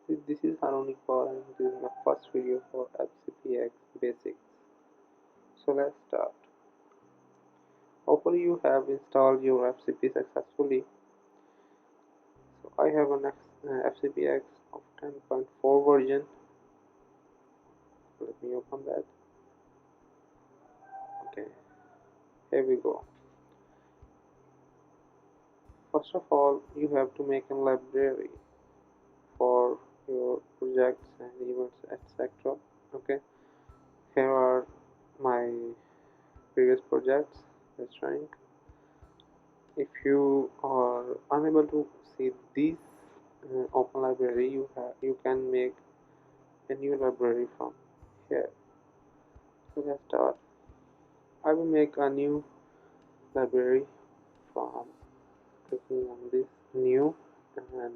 This is Haronic Paul and this is my first video for FCPX basics. So let's start. Hopefully you have installed your FCP successfully. So I have an FCPX of 10.4 version. Let me open that. Okay, here we go. First of all, you have to make a library for your projects and events, etc. Okay, here are my previous projects. Let's try. If you are unable to see this open library, you can make a new library from here. So let's start. I will make a new library from clicking on this new, and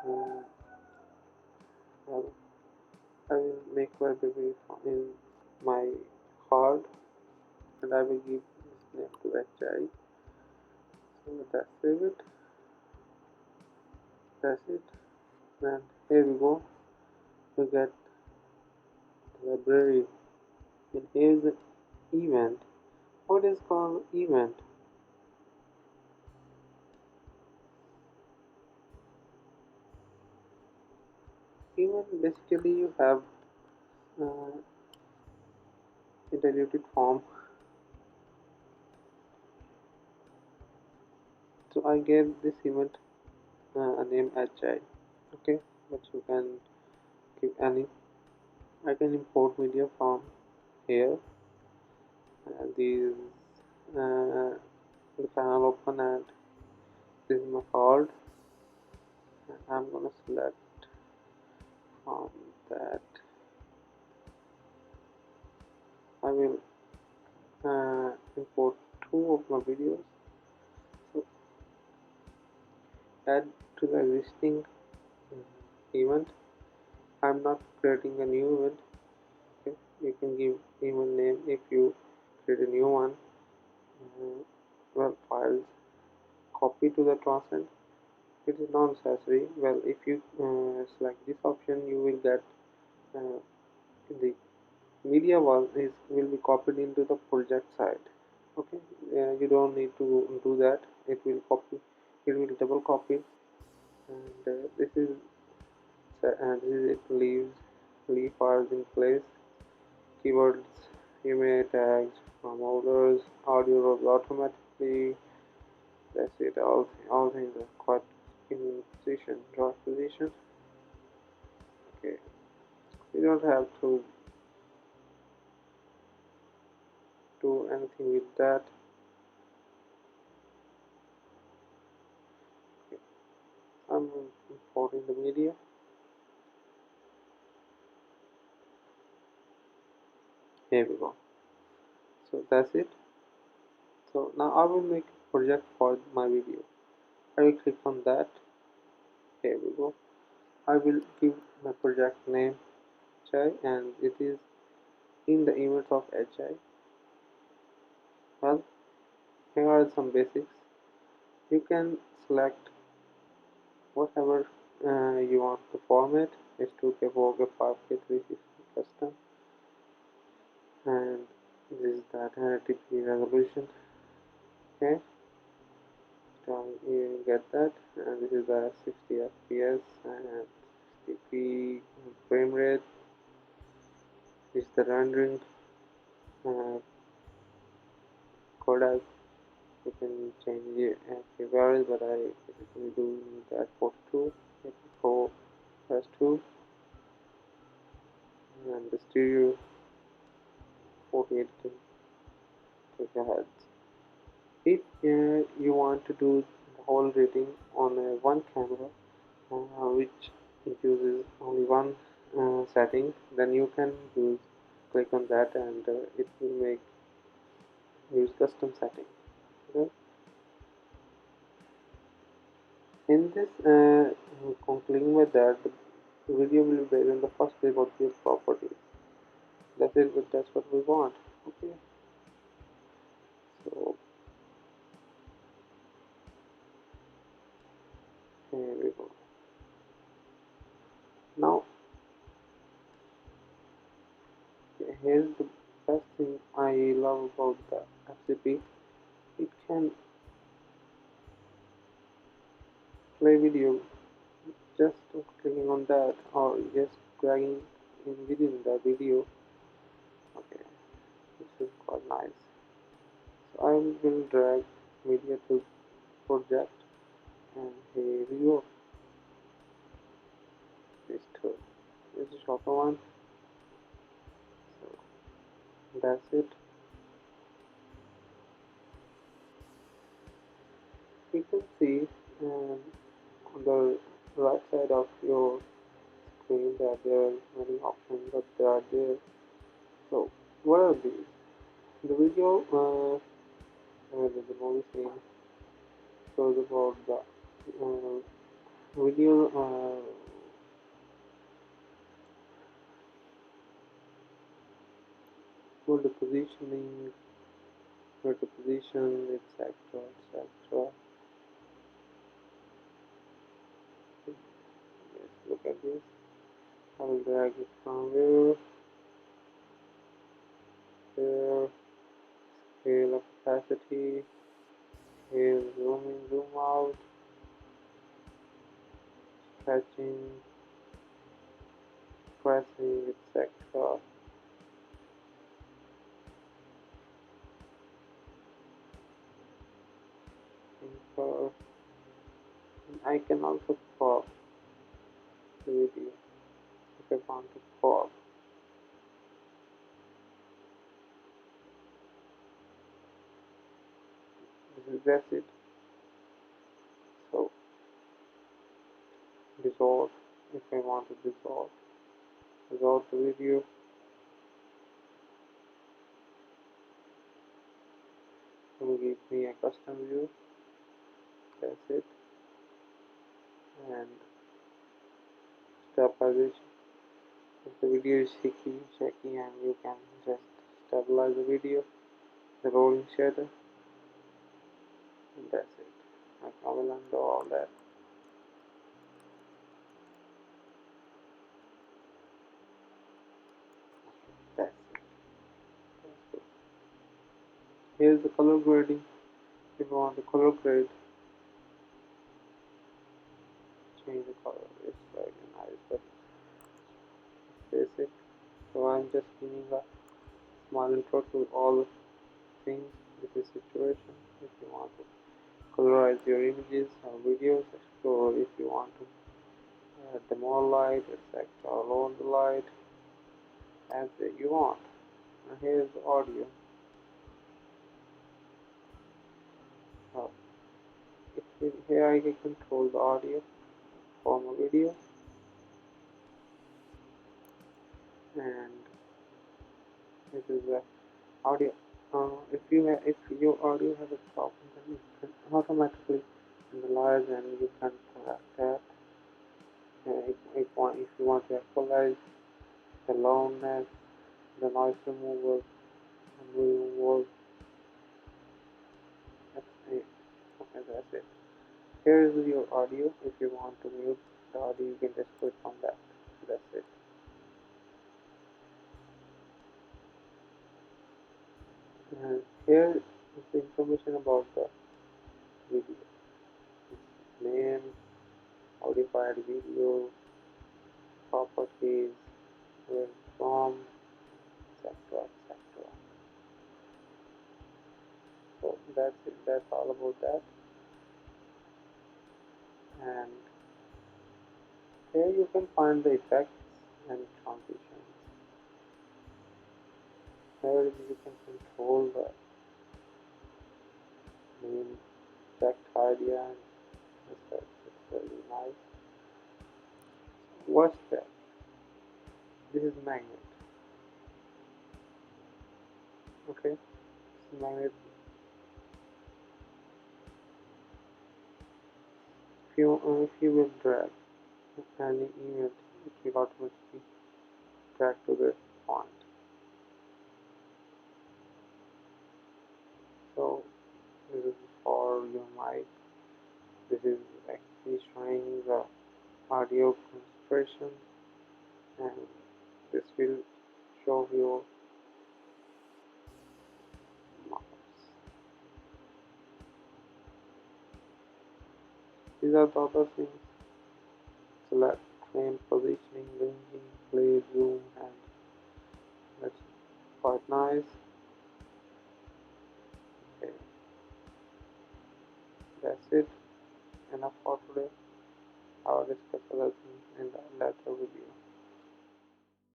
um, well, I will make library from in my hard, and I will give this name to HI. So let's save it. That's it. And here we go. We get the library, and here's the event. What is called event? Event basically you have uh, a diluted form. So I gave this event a name HI. Okay, but you can give any. I can import media from here. These the panel open, and this is my card. And I'm gonna select from that. I will import two of my videos. So add to the existing event. I'm not creating a new event. Okay, you can give event name if you create a new one. Well, files copy to the transcend. It is not necessary. Well, if you select this option, you will get uh, the media will be copied into the project site. Okay, you don't need to do that. It will copy. It will double copy, and this is it. Leave files in place. Keywords you may tags from orders. Audio rolls automatically. That's it. All things are quite in position. Draft position. Okay. You don't have to do anything with that. Okay. I'm importing the media. Here we go. So that's it. So now I will make a project for my video. I will click on that. Here we go. I will give my project name HI, and it is in the events of HI. Well, here are some basics. You can select whatever you want to format. H2K, 4K, 5K, 360 custom, and this is the 1080p resolution. Okay, so you get that, and this is the 60 fps and 60p frame rate. This is the rendering uh, codec. You can change it a few values, but I basically do that 42 for S2, and the stereo 48 gigahertz. If you want to do the whole rating on one camera, which uses only one setting, then you can click on that, and it will use custom setting. Okay? In this concluding with that, the video will be based on the first page of your properties. That's it, but that's what we want. Okay, so Here we go. Now here's the best thing I love about the FCP. It can play video just clicking on that or just dragging in within the video. Okay, this is quite nice. So I will drag media to project, and here we go. This two. This is shorter one. So that's it. You can see on the right side of your screen that there are many options, but they are there. So what are these? The video, the movie scene shows about the video for the positioning, where to position, etc., etc. Let's look at this. I will drag it from here, there, scale of capacity, here zoom in, zoom out, stretching, pressing, etc. Infer. I can also crop the video if I want to crop. That's it. So dissolve if I want to dissolve the video. It will give me a custom view. That's it. And stabilization. If the video is shaky, and you can just stabilize the video. The rolling shutter. And that's it. I will undo all that. That's it. That's it. Here's the color grading. If you want the color grade, change the color. It's very nice, but it's basic. So I'm just giving a small intro to all things with this situation. If you want to colorize your images or videos, or if you want to add the more light, etc., or lower the light as you want. And here's the audio. So here I can control the audio from a video, and this is the audio. If your audio has a problem, then it can automatically analyze and you can correct that. If you want to equalize the loudness, the noise removal, and removal, that's it. Okay, that's it. Here is your audio. If you want to mute the audio, you can just click on that. That's it. And here is the information about the video. Its name, modified video, properties, where from, etc., etc. So that's it. That's all about that. And here you can find the effects and transitions. Here you can control the main text idea. It's really nice. What's that? This is magnet. Okay, this is magnet. If you will drag any image, it will automatically drag to the point. So this is for your mic. This is be showing the audio concentration, and this will show your marks. These are the other things: select, frame, positioning, linking, play, zoom, and that's quite nice. Okay, that's it. Enough for today. I will discuss other things in the later video.